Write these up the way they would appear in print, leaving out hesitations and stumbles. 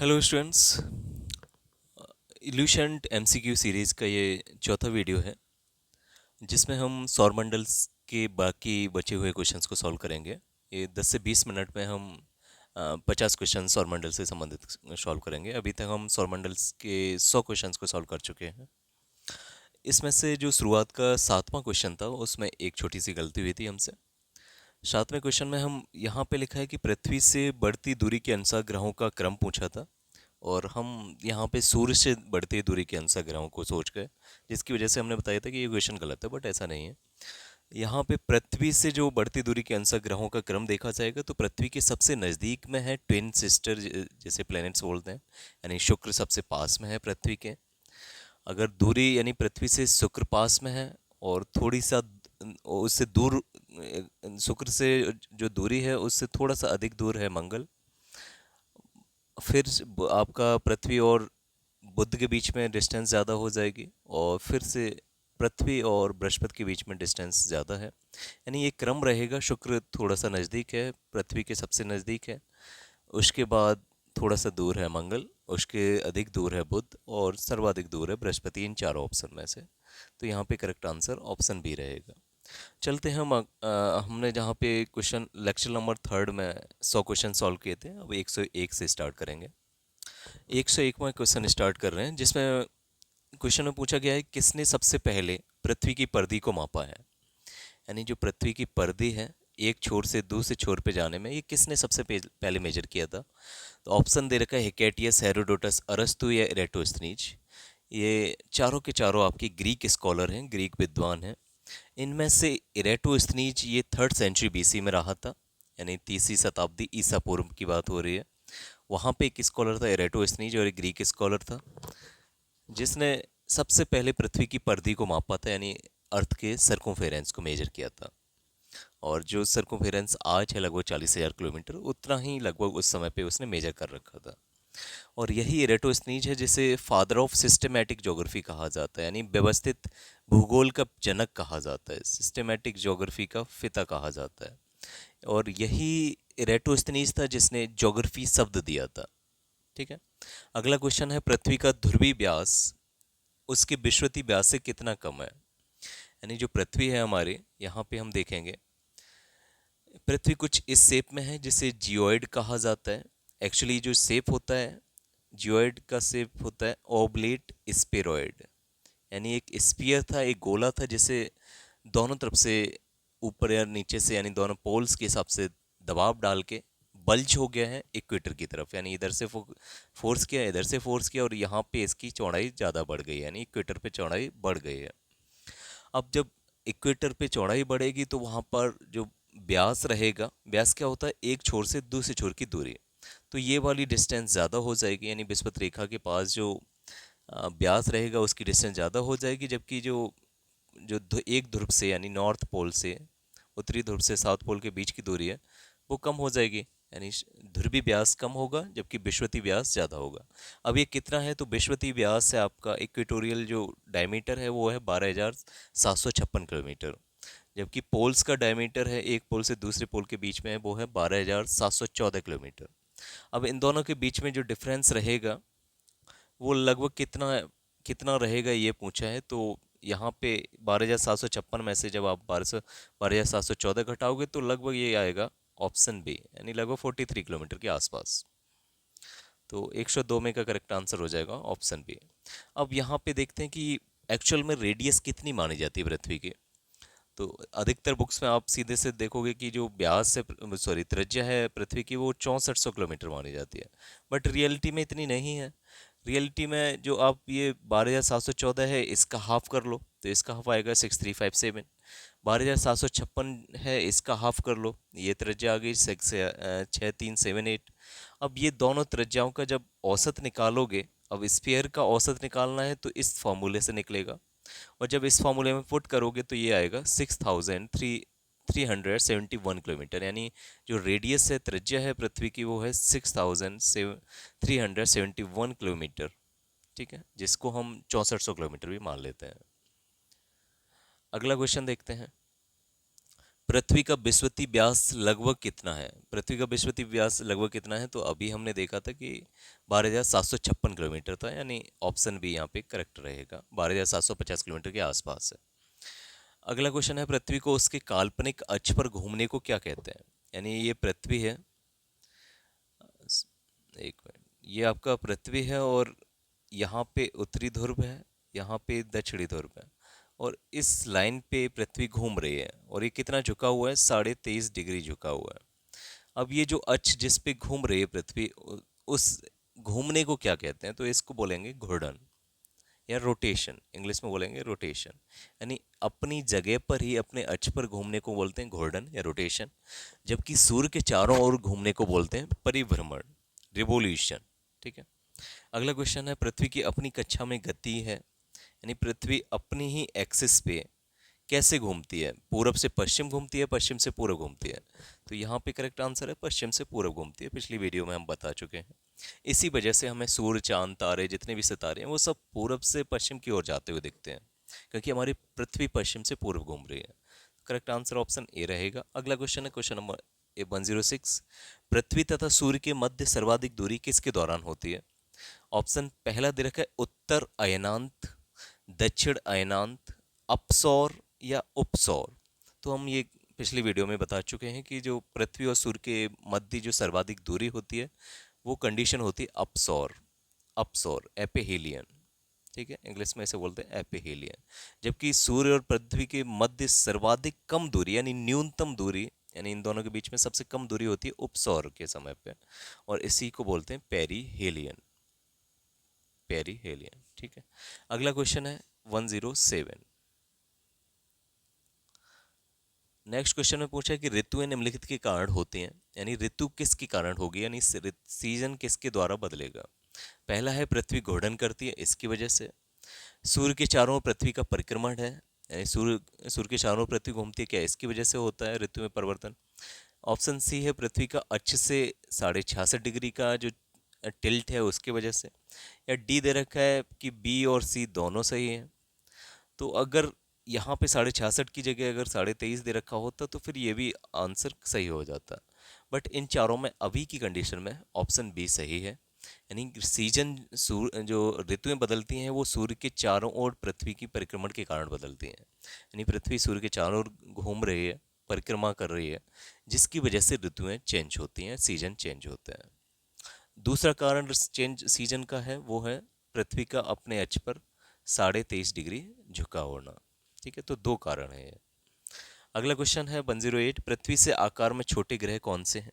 Hello students. इल्यूशंट MCQ series का ये चौथा वीडियो है जिसमें हम सौरमंडल्स के बाकी बचे हुए क्वेश्चंस को सॉल्व करेंगे। ये 10 से 20 मिनट में हम 50 क्वेश्चन सौरमंडल से संबंधित सॉल्व करेंगे। अभी तक हम सौरमंडल्स के 100 क्वेश्चंस को सॉल्व कर चुके हैं। इसमें से जो शुरुआत का 7वां क्वेश्चन था उसमें एक छोटी सी गलती हुई थी हमसे। 7वें क्वेश्चन में हम यहाँ पे लिखा है कि पृथ्वी से बढ़ती दूरी के अनुसार ग्रहों का क्रम पूछा था, और हम यहाँ पे सूर्य से बढ़ती दूरी के अनुसार ग्रहों को सोच गए, जिसकी वजह से हमने बताया था कि ये क्वेश्चन गलत है, बट ऐसा नहीं है। यहाँ पे पृथ्वी से जो बढ़ती दूरी के अनुसार ग्रहों का क्रम देखा जाएगा तो पृथ्वी के सबसे नज़दीक में है ट्विन सिस्टर, जैसे प्लैनेट्स बोलते हैं, यानी शुक्र सबसे पास में है पृथ्वी के। अगर दूरी यानी पृथ्वी से शुक्र पास में है और थोड़ी सा उससे दूर, शुक्र से जो दूरी है उससे थोड़ा सा अधिक दूर है मंगल। फिर आपका पृथ्वी और बुध के बीच में डिस्टेंस ज़्यादा हो जाएगी, और फिर से पृथ्वी और बृहस्पति के बीच में डिस्टेंस ज़्यादा है। यानी ये क्रम रहेगा, शुक्र थोड़ा सा नज़दीक है, पृथ्वी के सबसे नज़दीक है, उसके बाद थोड़ा सा दूर है मंगल, उसके अधिक दूर है बुध, और सर्वाधिक दूर है बृहस्पति, इन चारों ऑप्शन में से। तो यहाँ पे करेक्ट आंसर ऑप्शन बी रहेगा। चलते हैं हम हमने जहाँ पे क्वेश्चन लेक्चर नंबर 3 में 100 क्वेश्चन सॉल्व किए थे, अब 101 से स्टार्ट करेंगे। 101वां क्वेश्चन स्टार्ट कर रहे हैं, जिसमें क्वेश्चन में पूछा गया है किसने सबसे पहले पृथ्वी की परिधि को मापा है। यानी जो पृथ्वी की परिधि है एक छोर से दूसरे छोर पे जाने में, ये किसने सबसे पहले मेजर किया था। तो ऑप्शन दे रखा है हिकेटियस, हेरोडोटस, अरस्तु या इरेटोस्थनीज। ये चारों के चारों आपकी ग्रीक स्कॉलर हैं, ग्रीक विद्वान हैं। इनमें से इरेटोस्थनीज ये 3rd सेंचुरी बीसी में रहा था, यानी 3वीं शताब्दी ईसा पूर्व की बात हो रही है। वहाँ पे एक स्कॉलर था इरेटोस्थनीज, और एक ग्रीक स्कॉलर था जिसने सबसे पहले पृथ्वी की परिधि को मापा था, यानी अर्थ के सर्कमफेरेंस को मेजर किया था। और जो सर्कमफेरेंस आज है लगभग 40,000 किलोमीटर, उतना ही लगभग उस समय पे उसने मेजर कर रखा था। और यही इरेटोस्थनीज है जिसे फादर ऑफ सिस्टमैटिक ज्योग्राफी कहा जाता है, यानी व्यवस्थित भूगोल का जनक कहा जाता है, सिस्टमैटिक ज्योग्राफी का पिता कहा जाता है। और यही इरेटोस्थनीज था जिसने ज्योग्राफी शब्द दिया था। ठीक है। अगला क्वेश्चन है पृथ्वी का ध्रुवीय व्यास उसके विषुवतीय व्यास से कितना कम है। यानी जो पृथ्वी है हमारे, यहाँ पे हम देखेंगे पृथ्वी कुछ इस शेप में है जिसे जियोइड कहा जाता है। एक्चुअली जो शेप होता है जियोइड का शेप होता है ओब्लेट स्पेरोइड, यानी एक स्पीयर था, एक गोला था जिसे दोनों तरफ से ऊपर या नीचे से, यानी दोनों पोल्स के हिसाब से दबाव डाल के बल्ज हो गया है इक्वेटर की तरफ, यानी इधर से फोर्स किया, इधर से फोर्स किया, और यहाँ पे इसकी चौड़ाई ज़्यादा बढ़ गई है, यानी इक्वेटर पे चौड़ाई बढ़ गई है। अब जब इक्वेटर पे चौड़ाई बढ़ेगी तो वहाँ पर जो व्यास रहेगा, व्यास क्या होता है, एक छोर से दूसरे छोर की दूरी, तो ये वाली डिस्टेंस ज़्यादा हो जाएगी, यानी विषुवत रेखा के पास जो व्यास रहेगा उसकी डिस्टेंस ज़्यादा हो जाएगी, जबकि जो जो एक ध्रुव से यानी नॉर्थ पोल से उत्तरी ध्रुव से साउथ पोल के बीच की दूरी है वो कम हो जाएगी, यानी ध्रुवीय व्यास कम होगा जबकि विषुवतीय व्यास ज़्यादा होगा। अब ये कितना है, तो विषुवतीय व्यास है आपका इक्वेटोरियल जो डायमीटर है वो है 12,756 किलोमीटर, जबकि पोल्स का डायमीटर है एक पोल से दूसरे पोल के बीच में है वो है 12,714 किलोमीटर। अब इन दोनों के बीच में जो डिफरेंस रहेगा वो लगभग कितना कितना रहेगा ये पूछा है। तो यहाँ पे 12,756 में से जब आप 12,714 घटाओगे तो लगभग ये आएगा ऑप्शन बी, यानी लगभग 43 किलोमीटर के आसपास। तो 102 में का करेक्ट आंसर हो जाएगा ऑप्शन बी। अब यहाँ पे देखते हैं कि एक्चुअल में रेडियस कितनी मानी जाती है पृथ्वी की। तो अधिकतर बुक्स में आप सीधे से देखोगे कि जो व्यास है, सॉरी त्रिज्या है पृथ्वी की, वो 6400 किलोमीटर मानी जाती है, बट रियलिटी में इतनी नहीं है। रियलिटी में जो आप ये 12,714 है इसका हाफ कर लो तो इसका हाफ आएगा 6357। 12,756 है इसका हाफ कर लो, ये त्रिज्या आ गई 6378। अब ये दोनों त्रिज्याओं का जब औसत निकालोगे, अब स्फीयर का औसत निकालना है तो इस फॉर्मूले से निकलेगा, और जब इस फॉर्मूले में पुट करोगे तो ये आएगा 6,371 किलोमीटर, यानी जो रेडियस है त्रिज्या है पृथ्वी की वो है 6,371 किलोमीटर। ठीक है, जिसको हम 6400 किलोमीटर भी मान लेते हैं। अगला क्वेश्चन देखते हैं। पृथ्वी का विषुवतीय व्यास लगभग कितना है? पृथ्वी का विषुवतीय व्यास लगभग कितना है? तो अभी हमने देखा था कि 12,756 किलोमीटर था, यानी ऑप्शन बी यहाँ पे करेक्ट रहेगा, 12,750 किलोमीटर के आसपास है। अगला क्वेश्चन है, पृथ्वी को उसके काल्पनिक अक्ष पर घूमने को क्या कहते हैं? यानी ये पृथ्वी है, एक मिनट, ये आपका पृथ्वी है और यहाँ पे उत्तरी ध्रुव है, यहाँ पे दक्षिणी ध्रुव है, और इस लाइन पे पृथ्वी घूम रही है, और ये कितना झुका हुआ है? 23.5 डिग्री झुका हुआ है। अब ये जो अक्ष जिस पे घूम रही है पृथ्वी, उस घूमने को क्या कहते हैं? तो इसको बोलेंगे घूर्णन या रोटेशन, इंग्लिश में बोलेंगे रोटेशन। यानी अपनी जगह पर ही अपने अक्ष पर घूमने को बोलते हैं घूर्णन या रोटेशन, जबकि सूर्य के चारों ओर घूमने को बोलते हैं परिभ्रमण, रिवोल्यूशन। ठीक है। अगला क्वेश्चन है, पृथ्वी की अपनी कक्षा में गति है, यानी पृथ्वी अपनी ही एक्सिस पे कैसे घूमती है? पूरब से पश्चिम घूमती है, पश्चिम से पूरब घूमती है? तो यहाँ पे करेक्ट आंसर है पश्चिम से पूरब घूमती है, पिछली वीडियो में हम बता चुके हैं। इसी वजह से हमें सूर्य, चांद, तारे, जितने भी सितारे हैं वो सब पूरब से पश्चिम की ओर जाते हुए दिखते हैं, क्योंकि हमारी पृथ्वी पश्चिम से पूर्व घूम रही है। करेक्ट आंसर ऑप्शन ए रहेगा। अगला क्वेश्चन है क्वेश्चन नंबर 106, पृथ्वी तथा सूर्य के मध्य सर्वाधिक दूरी किसके दौरान होती है? ऑप्शन पहला दे रखा है उत्तर अयनांत, दक्षिण अयनांत, अपसौर या उपसौर। तो हम ये पिछली वीडियो में बता चुके हैं कि जो पृथ्वी और सूर्य के मध्य जो सर्वाधिक दूरी होती है वो कंडीशन होती है अपसौर, अपसौर एपिहेलियन। ठीक है, इंग्लिश में इसे बोलते हैं एपिहेलियन। जबकि सूर्य और पृथ्वी के मध्य सर्वाधिक कम दूरी यानी न्यूनतम दूरी, यानी इन दोनों के बीच में सबसे कम दूरी होती है उपसौर के समय पे, और इसी को बोलते हैं पेरीहेलियन, पेरीहेलियन। ठीक है। अगला क्वेश्चन है 107। नेक्स्ट क्वेश्चन में पूछा है कि ऋतुएं निम्नलिखित के कारण होती हैं, यानी ऋतु किसके कारण होगी, यानी सीजन किसके द्वारा बदलेगा? पहला है पृथ्वी घूर्णन करती है, इसकी वजह से। सूर्य के चारों ओर पृथ्वी का परिक्रमण है, यानी सूर्य सूर्य के चारों ओर पृथ्वी घूमती है, क्या इसकी वजह से होता है ऋतु में परिवर्तन? ऑप्शन सी है पृथ्वी का अक्ष से 66.5 डिग्री का जो टिल्ट है उसकी वजह से, या डी दे रखा है कि बी और सी दोनों सही है। तो अगर यहाँ पे 66.5 की जगह अगर 23.5 दे रखा होता तो फिर ये भी आंसर सही हो जाता, बट इन चारों में अभी की कंडीशन में ऑप्शन बी सही है। यानी सीजन जो ऋतुएं बदलती हैं वो सूर्य के चारों ओर पृथ्वी की परिक्रमण के कारण बदलती हैं, यानी पृथ्वी सूर्य के चारों ओर घूम रही है, परिक्रमा कर रही है, जिसकी वजह से ऋतुएं चेंज होती हैं, सीजन चेंज होते हैं। दूसरा कारण चेंज सीजन का है वो है पृथ्वी का अपने अक्ष पर 23.5 डिग्री झुका होना। ठीक है, तो दो कारण है ये। अगला क्वेश्चन है 108, पृथ्वी से आकार में छोटे ग्रह कौन से हैं?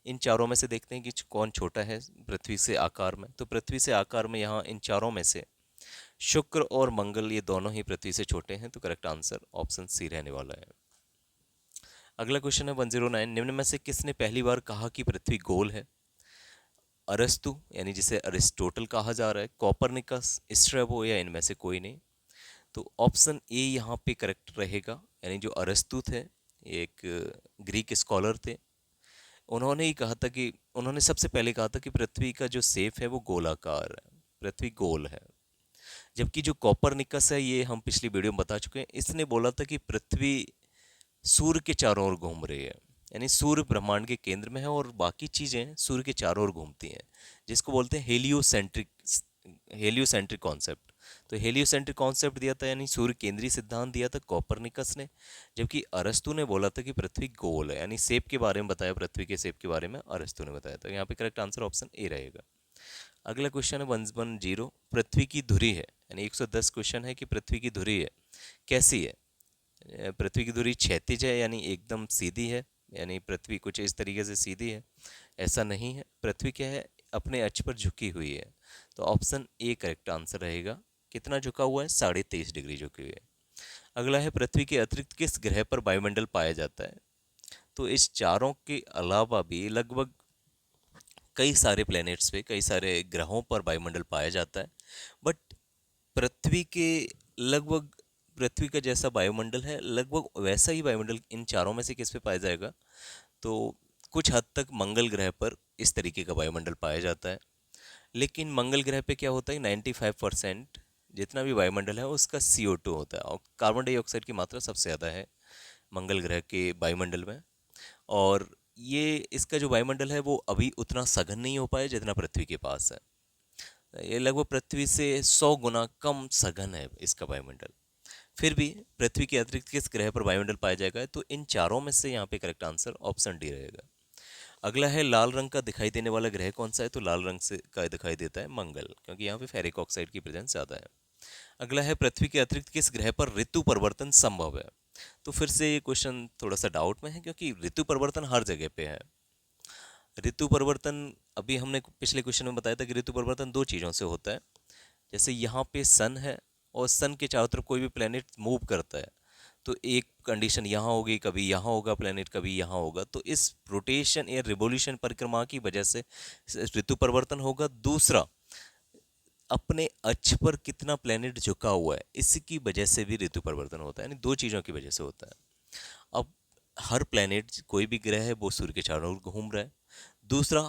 इन चारों में से देखते हैं कि कौन छोटा है पृथ्वी से आकार में। तो पृथ्वी से आकार में यहाँ इन चारों में से शुक्र और मंगल ये दोनों ही पृथ्वी से छोटे हैं, तो करेक्ट आंसर ऑप्शन सी रहने वाला है। अगला क्वेश्चन है 109, निम्न में से किसने पहली बार कहा कि पृथ्वी गोल है? अरस्तु, यानी जिसे अरिस्टोटल कहा जा रहा है, कॉपरनिकस, स्ट्रैबो, या इनमें से कोई नहीं? तो ऑप्शन ए यहाँ पे करेक्ट रहेगा, यानी जो अरस्तु थे, एक ग्रीक स्कॉलर थे, उन्होंने ही कहा था कि उन्होंने सबसे पहले कहा था कि पृथ्वी का जो शेप है वो गोलाकार है, पृथ्वी गोल है। जबकि जो कॉपरनिकस है, ये हम पिछली वीडियो में बता चुके हैं, इसने बोला था कि पृथ्वी सूर्य के चारों ओर घूम रही है, यानी सूर्य ब्रह्मांड के केंद्र में है और बाकी चीजें सूर्य के चारों ओर घूमती हैं, जिसको बोलते हैं हेलियोसेंट्रिक, हेलियोसेंट्रिक कॉन्सेप्ट। तो हेलियोसेंट्रिक कॉन्सेप्ट दिया था, यानी सूर्य केंद्रीय सिद्धांत दिया था कॉपरनिकस ने। जबकि अरस्तु ने बोला था कि पृथ्वी गोल है, यानी शेप के बारे में बताया, पृथ्वी के शेप के बारे में अरस्तु ने बताया था। यहाँ पे करेक्ट आंसर ऑप्शन ए रहेगा। अगला क्वेश्चन है 110, पृथ्वी की धुरी है, यानी 110 क्वेश्चन है कि पृथ्वी की धुरी है कैसी है? पृथ्वी की धुरी क्षैतिज है, यानी एकदम सीधी है, यानी पृथ्वी कुछ इस तरीके से सीधी है? ऐसा नहीं है, पृथ्वी क्या है, अपने अक्ष पर झुकी हुई है। तो ऑप्शन ए करेक्ट आंसर रहेगा। कितना झुका हुआ है? 23.5 डिग्री झुकी हुई है। अगला है, पृथ्वी के अतिरिक्त किस ग्रह पर वायुमंडल पाया जाता है? तो इस चारों के अलावा भी लगभग कई सारे प्लैनेट्स पे, कई सारे ग्रहों पर वायुमंडल पाया जाता है, बट पृथ्वी के लगभग, पृथ्वी का जैसा वायुमंडल है लगभग वैसा ही वायुमंडल इन चारों में से किस पे पाया जाएगा? तो कुछ हद तक मंगल ग्रह पर इस तरीके का वायुमंडल पाया जाता है। लेकिन मंगल ग्रह पे क्या होता है, 95% जितना भी वायुमंडल है उसका CO2 होता है, और कार्बन डाइऑक्साइड की मात्रा सबसे ज़्यादा है मंगल ग्रह के वायुमंडल में। और ये इसका जो वायुमंडल है वो अभी उतना सघन नहीं हो पाया जितना पृथ्वी के पास है। ये लगभग पृथ्वी से 100 गुना कम सघन है इसका वायुमंडल। फिर भी पृथ्वी के अतिरिक्त किस ग्रह पर वायुमंडल पाया जाएगा, तो इन चारों में से यहाँ पे करेक्ट आंसर ऑप्शन डी रहेगा। अगला है लाल रंग का दिखाई देने वाला ग्रह कौन सा है, तो लाल रंग से का दिखाई देता है मंगल, क्योंकि यहाँ पे फेरिक ऑक्साइड की प्रेजेंस ज़्यादा है। अगला है पृथ्वी के अतिरिक्त किस ग्रह पर ऋतु परिवर्तन संभव है। तो फिर से ये क्वेश्चन थोड़ा सा डाउट में है, क्योंकि ऋतु परिवर्तन हर जगह पे है। ऋतु परिवर्तन अभी हमने पिछले क्वेश्चन में बताया था कि ऋतु परिवर्तन दो चीज़ों से होता है। जैसे यहाँ पे सन है और सन के चारों तरफ कोई भी प्लेनेट मूव करता है, तो एक कंडीशन यहाँ होगी, कभी यहाँ होगा प्लेनेट, कभी यहाँ होगा, तो इस रोटेशन या रिवोल्यूशन परिक्रमा की वजह से ऋतु परिवर्तन होगा। दूसरा, अपने अक्ष पर कितना प्लेनेट झुका हुआ है, इसकी वजह से भी ऋतु परिवर्तन होता है, यानी दो चीज़ों की वजह से होता है। अब हर प्लेनेट, कोई भी ग्रह है वो सूर्य के चारों ओर घूम रहा है। दूसरा,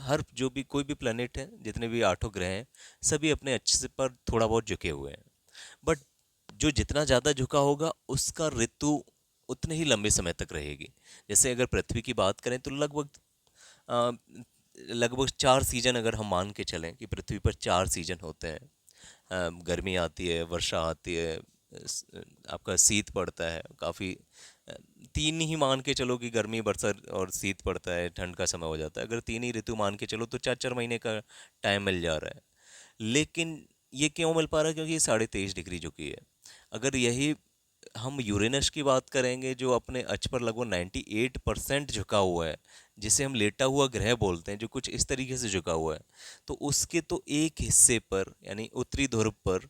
हर जो भी कोई भी प्लेनेट है, जितने भी आठों ग्रह हैं, सभी अपने अक्ष पर थोड़ा बहुत झुके हुए हैं। बट जो जितना ज़्यादा झुका होगा उसका ऋतु उतने ही लंबे समय तक रहेगी। जैसे अगर पृथ्वी की बात करें तो अ, लगभग 4 सीजन अगर हम मान के चलें कि पृथ्वी पर 4 सीजन होते हैं। गर्मी आती है, वर्षा आती है, आपका शीत पड़ता है काफ़ी। तीन ही मान के चलो कि गर्मी, वर्षा और शीत पड़ता है, ठंड का समय हो जाता है। अगर तीन ही ऋतु मान के चलो तो 4 4 महीने का टाइम मिल जा रहा है। लेकिन ये क्यों मिल पा रहा है, क्योंकि ये 23.5 डिग्री झुकी है। अगर यही हम यूरेनस की बात करेंगे, जो अपने अक्ष पर लगभग 98% झुका हुआ है, जिसे हम लेटा हुआ ग्रह बोलते हैं, जो कुछ इस तरीके से झुका हुआ है, तो उसके तो एक हिस्से पर यानी उत्तरी ध्रुव पर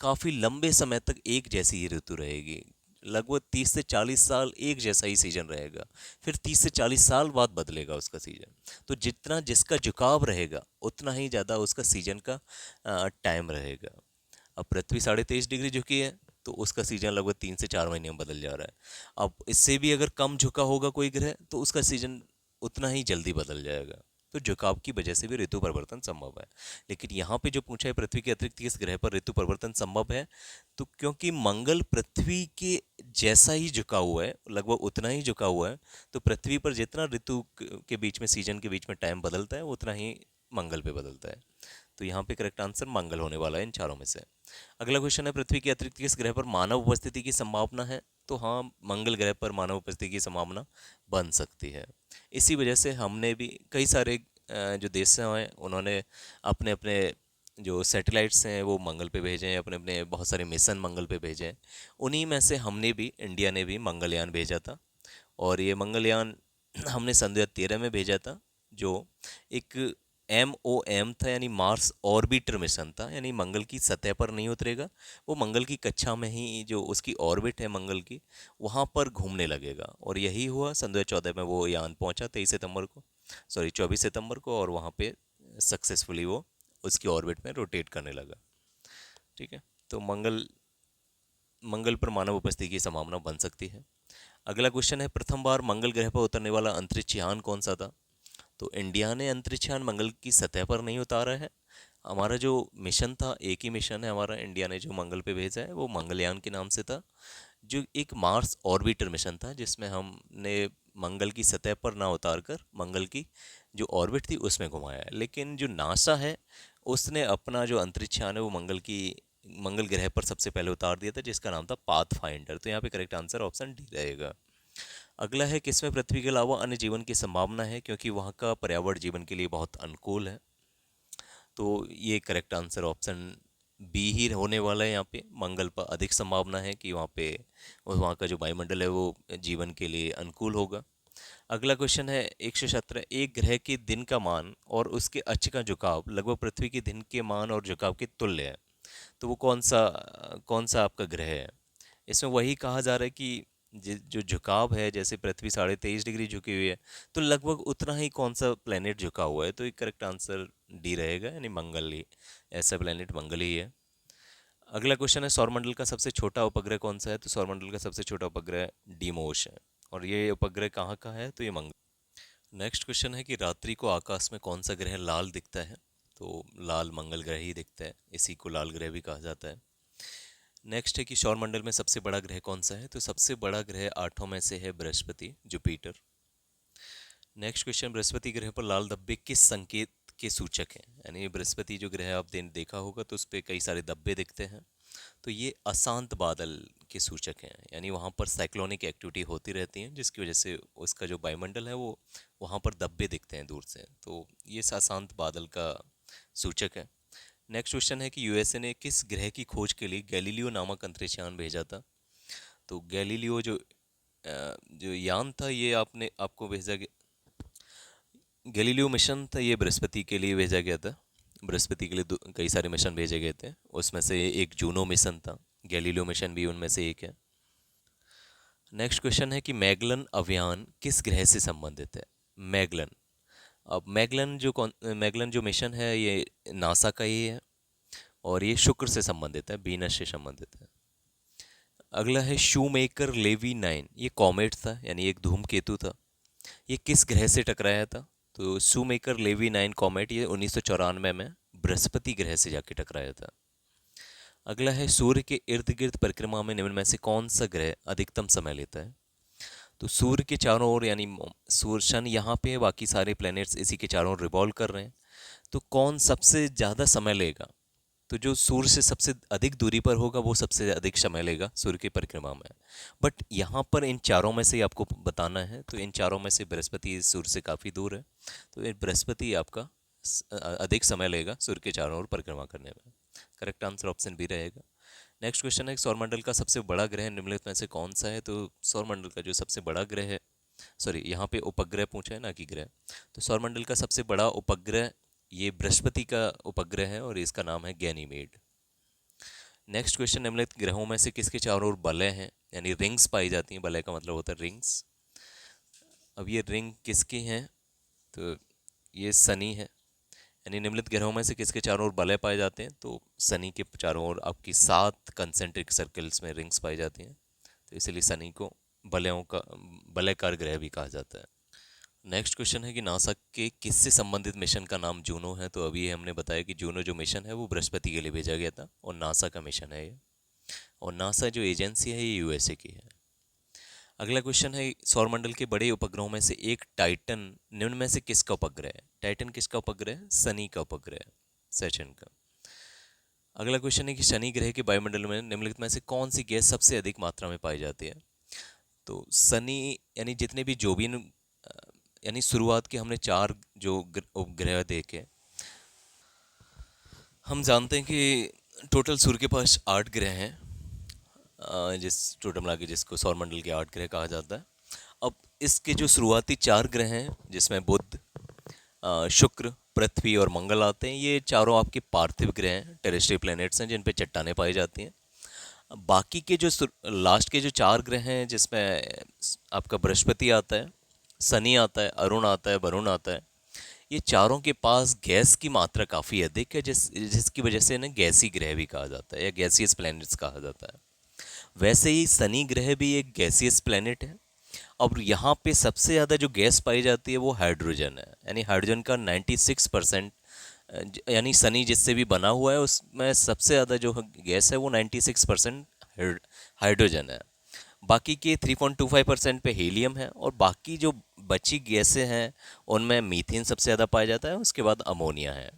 काफ़ी लंबे समय तक एक जैसी ही ऋतु रहेगी। लगभग 30 से 40 साल एक जैसा ही सीजन रहेगा। फिर 30 से 40 साल बाद बदलेगा उसका सीजन। तो जितना जिसका झुकाव रहेगा उतना ही ज़्यादा उसका सीजन का टाइम रहेगा। अब पृथ्वी 23.5 डिग्री झुकी है, तो उसका सीजन लगभग 3 से 4 महीने में बदल जा रहा है। अब इससे भी अगर कम झुका होगा कोई ग्रह, तो उसका सीजन उतना ही जल्दी बदल जाएगा। तो झुकाव की वजह से भी ऋतु परिवर्तन संभव है। लेकिन यहाँ पे जो पूछा है पृथ्वी के अतिरिक्त किस ग्रह पर ऋतु परिवर्तन संभव है, तो क्योंकि मंगल पृथ्वी के जैसा ही झुका हुआ है, लगभग उतना ही झुका हुआ है, तो पृथ्वी पर जितना ऋतु के बीच में, सीजन के बीच में टाइम बदलता है, उतना ही मंगल पे बदलता है। तो यहाँ पे करेक्ट आंसर मंगल होने वाला है इन चारों में से। अगला क्वेश्चन है पृथ्वी के अतिरिक्त किस ग्रह पर मानव उपस्थिति की संभावना है, तो हाँ, मंगल ग्रह पर मानव उपस्थिति की संभावना बन सकती है। इसी वजह से हमने भी कई सारे जो देश हैं उन्होंने अपने अपने जो सैटेलाइट्स हैं वो मंगल पे भेजे हैं, अपने अपने बहुत सारे मिशन मंगल पे भेजे हैं। उन्हीं में से हमने भी, इंडिया ने भी मंगलयान भेजा था। और ये मंगलयान हमने सन 2013 में भेजा था, जो एक MOM था, यानी मार्स ऑर्बिटर मिशन था, यानी मंगल की सतह पर नहीं उतरेगा। वो मंगल की कक्षा में ही, जो उसकी ऑर्बिट है मंगल की, वहाँ पर घूमने लगेगा। और यही हुआ, सन 2014 में वो यान पहुँचा, 23 सितंबर को, सॉरी 24 सितंबर को, और वहाँ पे सक्सेसफुली वो उसकी ऑर्बिट में रोटेट करने लगा। ठीक है, तो मंगल पर मानव उपस्थिति की संभावना बन सकती है। अगला क्वेश्चन है प्रथम बार मंगल ग्रह पर उतरने वाला अंतरिक्ष यान कौन सा था। तो इंडिया ने अंतरिक्ष यान मंगल की सतह पर नहीं उतारा है। हमारा जो मिशन था, एक ही मिशन है हमारा, इंडिया ने जो मंगल पे भेजा है वो मंगलयान के नाम से था, जो एक मार्स ऑर्बिटर मिशन था, जिसमें हमने मंगल की सतह पर ना उतार कर मंगल की जो ऑर्बिट थी उसमें घुमाया है। लेकिन जो नासा है, उसने अपना जो अंतरिक्ष यान है वो मंगल ग्रह पर सबसे पहले उतार दिया था, जिसका नाम था पाथ फाइंडर। तो यहाँ पे करेक्ट आंसर ऑप्शन डी रहेगा। अगला है किसमें पृथ्वी के अलावा अन्य जीवन की संभावना है, क्योंकि वहाँ का पर्यावरण जीवन के लिए बहुत अनुकूल है। तो ये करेक्ट आंसर ऑप्शन बी ही होने वाला है। यहाँ पे मंगल पर अधिक संभावना है कि वहाँ का जो वायुमंडल है वो जीवन के लिए अनुकूल होगा। अगला क्वेश्चन है 117, एक ग्रह के दिन का मान और उसके अक्ष का झुकाव लगभग पृथ्वी के दिन के मान और झुकाव के तुल्य है। तो वो कौन सा आपका ग्रह है। इसमें वही कहा जा रहा है कि जो झुकाव है, जैसे पृथ्वी 23.5 डिग्री झुकी हुई है, तो लगभग उतना ही कौन सा प्लेनेट झुका हुआ है, तो ये करेक्ट आंसर डी रहेगा, यानी मंगल ही, ऐसा प्लेनेट मंगल ही है। अगला क्वेश्चन है सौरमंडल का सबसे छोटा उपग्रह कौन सा है, तो सौरमंडल का सबसे छोटा उपग्रह डीमोस है। और ये उपग्रह कहाँ का है, तो ये मंगल। नेक्स्ट क्वेश्चन है कि रात्रि को आकाश में कौन सा ग्रह लाल दिखता है, तो लाल मंगल ग्रह ही दिखता है, इसी को लाल ग्रह भी कहा जाता है। नेक्स्ट है कि सौरमंडल में सबसे बड़ा ग्रह कौन सा है? तो सबसे बड़ा ग्रह आठों में से है Brihaspati, Jupiter. Next question, Brihaspati ग्रह पर लाल धब्बे किस संकेत के सूचक हैं? यानी बृहस्पति जो ग्रह है, आप देखा होगा तो उस पर कई सारे धब्बे दिखते हैं, तो ये अशांत बादल के सूचक हैं। यानी वहाँ पर साइक्लोनिक एक्टिविटी होती रहती है, जिसकी वजह से उसका जो वायुमंडल है वो वहाँ पर धब्बे दिखते हैं दूर से, तो ये अशांत बादल का सूचक है। नेक्स्ट क्वेश्चन है कि यूएसए ने किस ग्रह की खोज के लिए गैलीलियो नामक अंतरिक्ष यान भेजा था? तो गैलीलियो जो यान था, ये आपको भेजा गया, गैलीलियो मिशन था, ये बृहस्पति के लिए भेजा गया था। बृहस्पति के लिए कई सारे मिशन भेजे गए थे, उसमें से एक जूनो मिशन था, गैलीलियो मिशन भी उनमें से एक है। नेक्स्ट क्वेश्चन है कि मैगलन अभियान किस ग्रह से संबंधित है? मैगलन, अब मैगलन जो मिशन है, ये नासा का ही है और ये शुक्र से संबंधित है, वीनस से संबंधित है। अगला है शूमेकर लेवी 9, ये कॉमेट था, यानी एक धूमकेतु था। ये किस ग्रह से टकराया था? तो शूमेकर लेवी 9 कॉमेट, ये 1994 में बृहस्पति ग्रह से जाके टकराया था। अगला है सूर्य के इर्द गिर्द परिक्रमा में निम्न में से कौन सा ग्रह अधिकतम समय लेता है? तो सूर्य के चारों ओर, यानी सूर्य शन यहाँ पे है, बाकी सारे प्लैनेट्स इसी के चारों ओर रिवॉल्व कर रहे हैं, तो कौन सबसे ज़्यादा समय लेगा? तो जो सूर्य से सबसे अधिक दूरी पर होगा वो सबसे अधिक समय लेगा सूर्य की परिक्रमा में। बट यहाँ पर इन चारों में से आपको बताना है, तो इन चारों में से बृहस्पति सूर्य से काफ़ी दूर है, तो ये बृहस्पति आपका अधिक समय लेगा सूर्य के चारों ओर परिक्रमा करने में। करेक्ट आंसर ऑप्शन बी रहेगा। नेक्स्ट क्वेश्चन है, सौरमंडल का सबसे बड़ा ग्रह निम्नलिखित में से कौन सा है? तो सौरमंडल का जो सबसे बड़ा ग्रह है, सॉरी यहाँ पे उपग्रह पूछा है ना कि ग्रह, तो सौरमंडल का सबसे बड़ा उपग्रह ये बृहस्पति का उपग्रह है और इसका नाम है गैनीमेड। नेक्स्ट क्वेश्चन, निम्नलिखित ग्रहों में से किसके चारों ओर वलय हैं, यानी रिंग्स पाई जाती हैं? वलय का मतलब होता है रिंग्स। अब ये रिंग किसकी हैं? तो ये शनि है। यानी निम्नलिखित ग्रहों में से किसके चारों ओर वलय पाए जाते हैं? तो शनि के चारों ओर आपकी 7 कंसेंट्रिक सर्कल्स में रिंग्स पाई जाती हैं, तो इसलिए शनि को वलयों का वलयकार ग्रह भी कहा जाता है। नेक्स्ट क्वेश्चन है कि नासा के किससे संबंधित मिशन का नाम जूनो है? तो अभी हमने बताया कि जूनो जो मिशन है वो बृहस्पति के लिए भेजा गया था और नासा का मिशन है ये, और नासा जो एजेंसी है ये यूएसए की है। अगला क्वेश्चन है, सौरमंडल के बड़े उपग्रहों में से एक टाइटन निम्न में से किसका उपग्रह है? टाइटन किसका उपग्रह है? शनि का उपग्रह है, सैटर्न का। अगला क्वेश्चन है कि शनि ग्रह के वायुमंडल में निम्नलिखित में से कौन सी गैस सबसे अधिक मात्रा में पाई जाती है? तो शनि, यानी जितने भी जोबियन, यानी शुरुआत के हमने 4 जो उपग्रह देखे, हम जानते हैं कि टोटल सूर्य के पास 8 ग्रह हैं, जिस टोटल मिला के जिसको सौरमंडल के 8 ग्रह कहा जाता है। अब इसके जो शुरुआती 4 ग्रह हैं, जिसमें बुध, शुक्र, पृथ्वी और मंगल आते हैं, ये चारों आपके पार्थिव ग्रह हैं, टेरेस्ट्रियल प्लैनेट्स हैं जिन पे चट्टानें पाई जाती हैं। बाकी के जो लास्ट के जो 4 ग्रह हैं, जिसमें आपका बृहस्पति आता है, शनि आता है, अरुण आता है, वरुण आता है, ये चारों के पास गैस की मात्रा काफ़ी अधिक है, जिसकी वजह से इन्हें गैसी ग्रह भी कहा जाता है या गैसियस प्लैनेट्स कहा जाता है। वैसे ही शनि ग्रह भी एक गैसियस प्लैनेट है, और यहाँ पे सबसे ज़्यादा जो गैस पाई जाती है वो हाइड्रोजन है, यानी हाइड्रोजन का 96%, यानी शनि जिससे भी बना हुआ है उसमें सबसे ज़्यादा जो गैस है वो 96% हाइड्रोजन है। बाकी के 3.25% पे हीलियम है, और बाकी जो बची गैसें हैं उनमें मीथेन सबसे ज़्यादा पाया जाता है, उसके बाद अमोनिया है।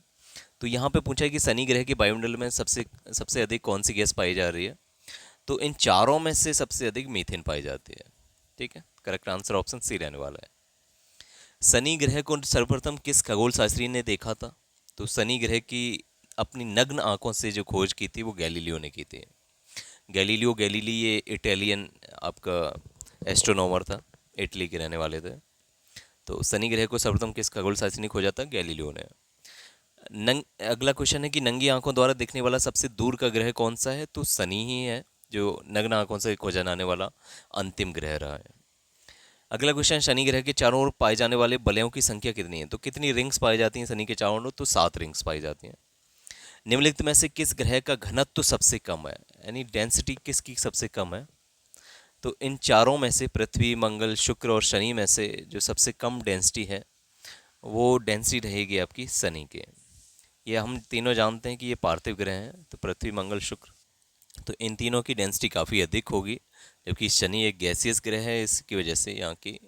तो यहाँ पे पूछा है कि शनि ग्रह के वायुमंडल में सबसे सबसे अधिक कौन सी गैस पाई जा रही है? तो इन चारों में से सबसे अधिक मीथेन पाई जाती है। ठीक है, करेक्ट आंसर ऑप्शन सी रहने वाला है। शनि ग्रह को सर्वप्रथम किस खगोल शास्त्री ने देखा था? तो शनि ग्रह की अपनी नग्न आंखों से जो खोज की थी वो गैलीलियो ने की थी। गैलीलियो गैलीली ये इटालियन आपका एस्ट्रोनॉमर था, इटली के रहने वाले थे। तो शनि ग्रह को सर्वप्रथम किस खगोल शास्त्री ने खोजा था? गैलीलियो ने। अगला क्वेश्चन है कि नंगी आंखों द्वारा दिखने वाला सबसे दूर का ग्रह कौन सा है? तो शनि ही है, जो नग्न आंखों से खोजा जाने वाला अंतिम ग्रह रहा है। अगला क्वेश्चन, शनि ग्रह के चारों ओर पाए जाने वाले वलयों की संख्या कितनी है? तो कितनी रिंग्स पाई जाती हैं शनि के चारों ओर? तो 7 रिंग्स पाई जाती हैं। निम्नलिखित में से किस ग्रह का घनत्व तो सबसे कम है, यानी डेंसिटी किसकी सबसे कम है? तो इन चारों में से पृथ्वी, मंगल, शुक्र और शनि में से जो सबसे कम डेंसिटी है वो डेंसिटी रहेगी आपकी शनि के। ये हम तीनों जानते हैं कि ये पार्थिव ग्रह हैं, तो पृथ्वी, मंगल, शुक्र तो इन तीनों की डेंसिटी काफ़ी अधिक होगी, जबकि शनि एक गैसियस ग्रह है, इसकी वजह से यहाँ की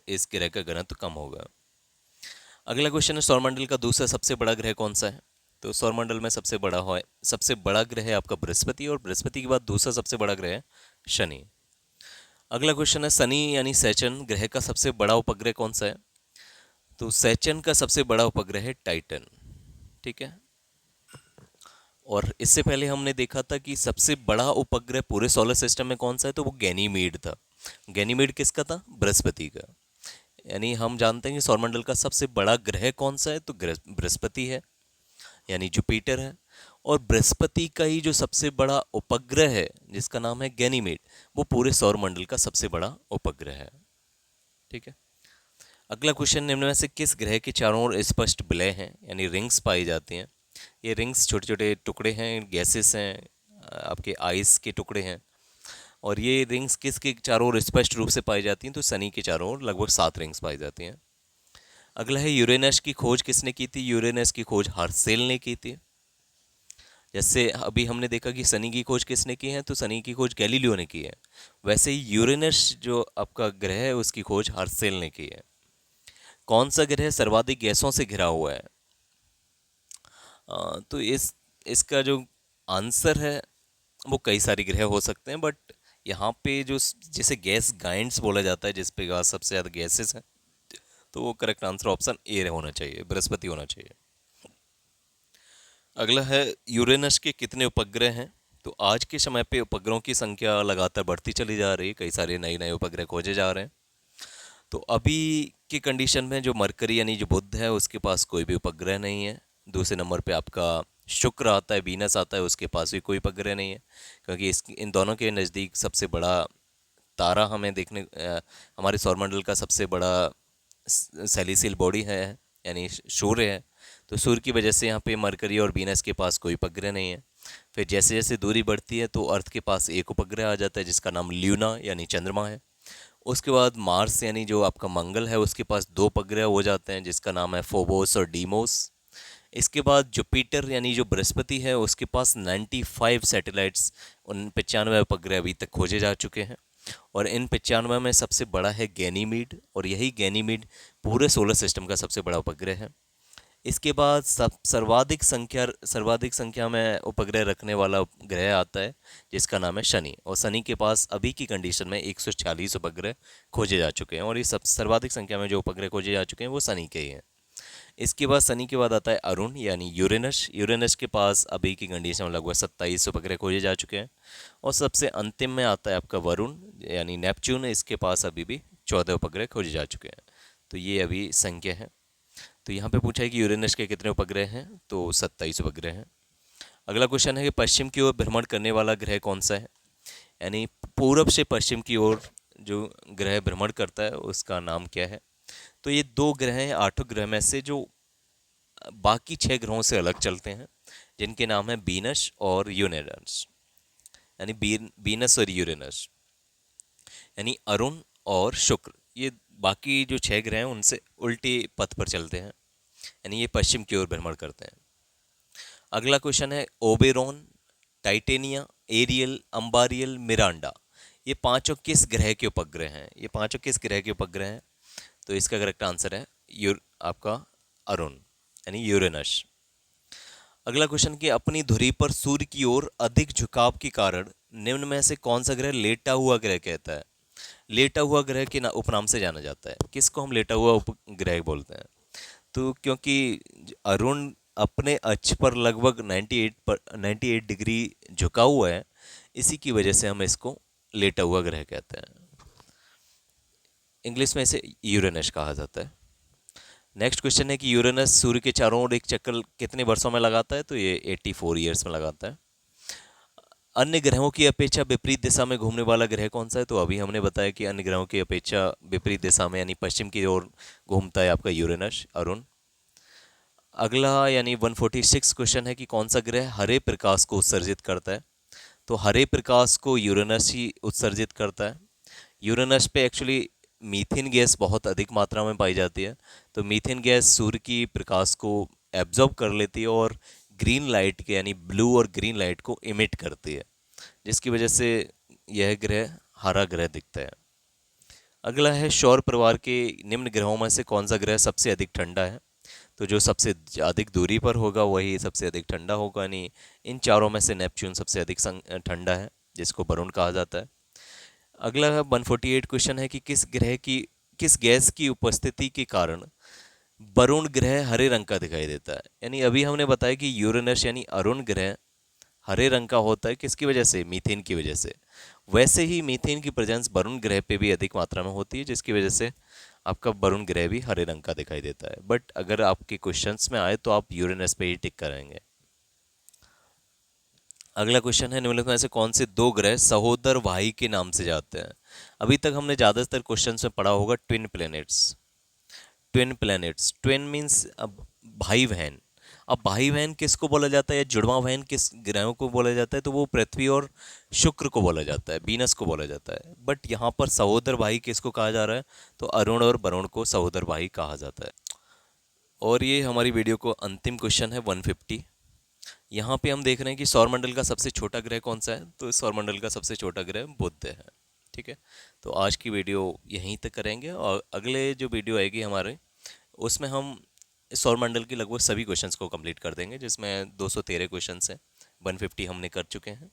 इस ग्रह का घनत्व कम होगा। अगला क्वेश्चन है, सौरमंडल का दूसरा सबसे बड़ा ग्रह कौन सा है? तो सौरमंडल में सबसे बड़ा ग्रह है आपका बृहस्पति, और बृहस्पति के बाद दूसरा सबसे बड़ा ग्रह है शनि। अगला क्वेश्चन है, शनि यानी सैटर्न ग्रह का सबसे बड़ा उपग्रह कौन सा है? तो सैटर्न का सबसे बड़ा उपग्रह है टाइटन। ठीक है। और इससे पहले हमने देखा था कि सबसे बड़ा उपग्रह पूरे सोलर सिस्टम में कौन सा है, तो वो गैनीमेड था। गैनीमेड किसका था? बृहस्पति का। यानी हम जानते हैं कि सौरमंडल का सबसे बड़ा ग्रह कौन सा है, तो बृहस्पति है, यानी जुपिटर है। और बृहस्पति का ही जो सबसे बड़ा उपग्रह है जिसका नाम है गैनीमेड, वो पूरे सौरमंडल का सबसे बड़ा उपग्रह है। ठीक है। अगला क्वेश्चन, निम्न में से किस ग्रह के चारों ओर स्पष्ट विलय हैं, यानी रिंग्स पाई जाती हैं? ये रिंग्स छोटे छोटे टुकड़े हैं, गैसेस हैं, आपके आइस के टुकड़े हैं। और ये रिंग्स किसके चारों ओर स्पष्ट रूप से पाई जाती हैं? तो शनि के चारों ओर लगभग 7 रिंग्स पाई जाती हैं। अगला है, यूरेनस की खोज किसने की थी? यूरेनस की खोज हर्सेल ने की थी। जैसे अभी हमने देखा कि शनि की खोज किसने की है, तो शनि की खोज गैलीलियो ने की है। वैसे ही यूरेनस जो आपका ग्रह है उसकी खोज हर्सेल ने की है। कौन सा ग्रह सर्वाधिक गैसों से घिरा हुआ है? तो इसका जो आंसर है वो कई सारे ग्रह हो सकते हैं, बट यहाँ पे जो जिसे गैस गाइंट्स बोला जाता है, जिस पे सबसे ज़्यादा गैसेस हैं, तो वो करेक्ट आंसर ऑप्शन ए होना चाहिए, बृहस्पति होना चाहिए। अगला है, यूरेनस के कितने उपग्रह हैं? तो आज के समय पे उपग्रहों की संख्या लगातार बढ़ती चली जा रही है, कई सारे नए नए उपग्रह खोजे जा रहे हैं। तो अभी की कंडीशन में जो मरकरी यानी जो बुध है उसके पास कोई भी उपग्रह नहीं है। दूसरे नंबर पे आपका शुक्र आता है, वीनस आता है, उसके पास भी कोई उपग्रह नहीं है, क्योंकि इन दोनों के नज़दीक सबसे बड़ा तारा हमें हमारे सौरमंडल का सबसे बड़ा सेलेस्टियल बॉडी है, यानी सूर्य है। तो सूर्य की वजह से यहाँ पे मरकरी और वीनस के पास कोई उपग्रह नहीं है। फिर जैसे जैसे दूरी बढ़ती है तो अर्थ के पास एक उपग्रह आ जाता है जिसका नाम ल्यूना यानी चंद्रमा है। उसके बाद मार्स यानी जो आपका मंगल है उसके पास 2 उपग्रह हो जाते हैं जिसका नाम है फोबोस और डीमोस। इसके बाद जुपिटर यानी जो बृहस्पति है उसके पास 95 सैटेलाइट्स, उन 95 उपग्रह अभी तक खोजे जा चुके हैं। और इन 95 में सबसे बड़ा है गैनीमीड, और यही गैनीमीड पूरे सोलर सिस्टम का सबसे बड़ा उपग्रह है। इसके बाद सर्वाधिक संख्या में उपग्रह रखने वाला ग्रह आता है जिसका नाम है शनि, और शनि के पास अभी की कंडीशन में 146 उपग्रह खोजे जा चुके हैं, और ये सब सर्वाधिक संख्या में जो उपग्रह खोजे जा चुके हैं वो शनि के ही हैं। इसके बाद शनि के बाद आता है अरुण यानी यूरेनस। यूरेनस के पास अभी की कंडीशन में लगभग 27 उपग्रह खोजे जा चुके हैं। और सबसे अंतिम में आता है आपका वरुण यानी नेपच्यून, इसके पास अभी भी 14 उपग्रह खोजे जा चुके हैं। तो ये अभी संख्या है। तो यहाँ पे पूछा है कि यूरेनस के कितने उपग्रह हैं, तो 27 उपग्रह हैं। अगला क्वेश्चन है कि पश्चिम की ओर भ्रमण करने वाला ग्रह कौन सा है? यानी पूरब से पश्चिम की ओर जो ग्रह भ्रमण करता है उसका नाम क्या है? तो ये 2 ग्रह हैं 8 ग्रह में से जो बाकी 6 ग्रहों से अलग चलते हैं, जिनके नाम है बीनस और यूरेनस, यानी बीनस और यूरेनस, यानी अरुण और शुक्र। ये बाकी जो 6 ग्रह हैं उनसे उल्टे पथ पर चलते हैं, यानी ये पश्चिम की ओर भ्रमण करते हैं। अगला क्वेश्चन है, ओबेरॉन, टाइटेनिया, एरियल, अंबारियल, मिरांडा, ये पांचों किस ग्रह के उपग्रह हैं? ये पांचों किस ग्रह के उपग्रह हैं? तो इसका करेक्ट आंसर है आपका अरुण यानी यूरेनस। अगला क्वेश्चन कि अपनी धुरी पर सूर्य की ओर अधिक झुकाव के कारण निम्न में से कौन सा ग्रह लेटा हुआ ग्रह कहता है? लेटा हुआ ग्रह के उपनाम से जाना जाता है, किसको हम लेटा हुआ उपग्रह बोलते हैं? तो क्योंकि अरुण अपने अक्ष पर लगभग 98 डिग्री झुका हुआ है, इसी की वजह से हम इसको लेटा हुआ ग्रह कहते हैं। इंग्लिश में इसे यूरेनस कहा जाता है। नेक्स्ट क्वेश्चन है कि यूरेनस सूर्य के चारों ओर एक चक्कर कितने वर्षों में लगाता है? तो ये 84 ईयर्स में लगाता है। अन्य ग्रहों की अपेक्षा विपरीत दिशा में घूमने वाला ग्रह कौन सा है? तो अभी हमने बताया कि अन्य ग्रहों की अपेक्षा विपरीत दिशा में यानी पश्चिम की ओर घूमता है आपका यूरेनस, अरुण। अगला यानी 146 क्वेश्चन है कि कौन सा ग्रह हरे प्रकाश को उत्सर्जित करता है? तो हरे प्रकाश को यूरेनस ही उत्सर्जित करता है। यूरेनस पे एक्चुअली मीथेन गैस बहुत अधिक मात्रा में पाई जाती है, तो मीथेन गैस सूर्य की प्रकाश को एब्जॉर्ब कर लेती है और ग्रीन लाइट के यानी ब्लू और ग्रीन लाइट को इमिट करती है। जिसकी वजह से यह ग्रह हरा ग्रह दिखता है। अगला है सौर परिवार के निम्न ग्रहों में से कौन सा ग्रह सबसे अधिक ठंडा है। तो जो सबसे अधिक दूरी पर होगा वही सबसे अधिक ठंडा होगा, यानी इन चारों में से नेपच्यून सबसे अधिक ठंडा है, जिसको वरुण कहा जाता है। अगला 148 क्वेश्चन है कि किस गैस की उपस्थिति के कारण वरुण ग्रह हरे रंग का दिखाई देता है। यानी अभी हमने बताया कि यूरेनस यानी अरुण ग्रह हरे रंग का होता है, किसकी वजह से? मीथेन की वजह से। वैसे ही मीथेन की प्रेजेंस वरुण ग्रह पे भी अधिक मात्रा में होती है, जिसकी वजह से आपका वरुण ग्रह भी हरे रंग का दिखाई देता है। बट अगर आपके क्वेश्चंस में आए तो आप यूरेनस पे ही टिक करेंगे। अगला क्वेश्चन है, निम्नलिखित में से कौन से दो ग्रह सहोदर भाई के नाम से जाते हैं। अभी तक हमने ज्यादातर क्वेश्चंस में पढ़ा होगा twin planets. Twin planets, twin means अब भाई बहन। अब भाई बहन किसको बोला जाता है या जुड़वा बहन किस ग्रहों को बोला जाता है? तो वो पृथ्वी और शुक्र को बोला जाता है, वीनस को बोला जाता है। बट यहाँ पर सहोदर भाई किसको कहा जा रहा है? तो अरुण और वरुण को सहोदर भाई कहा जाता है। और ये हमारी वीडियो को अंतिम क्वेश्चन है 150। यहाँ पे हम देख रहे हैं कि सौरमंडल का सबसे छोटा ग्रह कौन सा है। तो सौरमंडल का सबसे छोटा ग्रह बुध है। ठीक है, तो आज की वीडियो यहीं तक करेंगे और अगले जो वीडियो आएगी हमारे, उसमें हम सौरमंडल की लगभग सभी क्वेश्चंस को कंप्लीट कर देंगे, जिसमें 213 क्वेश्चंस हैं, 150 हमने कर चुके हैं।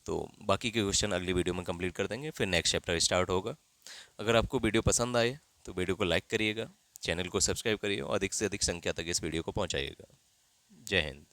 तो बाकी के क्वेश्चन अगली वीडियो में कंप्लीट कर देंगे, फिर नेक्स्ट चैप्टर स्टार्ट होगा। अगर आपको वीडियो पसंद आए तो वीडियो को लाइक करिएगा, चैनल को सब्सक्राइब करिए और अधिक से अधिक संख्या तक इस वीडियो को पहुँचाइएगा। जय हिंद।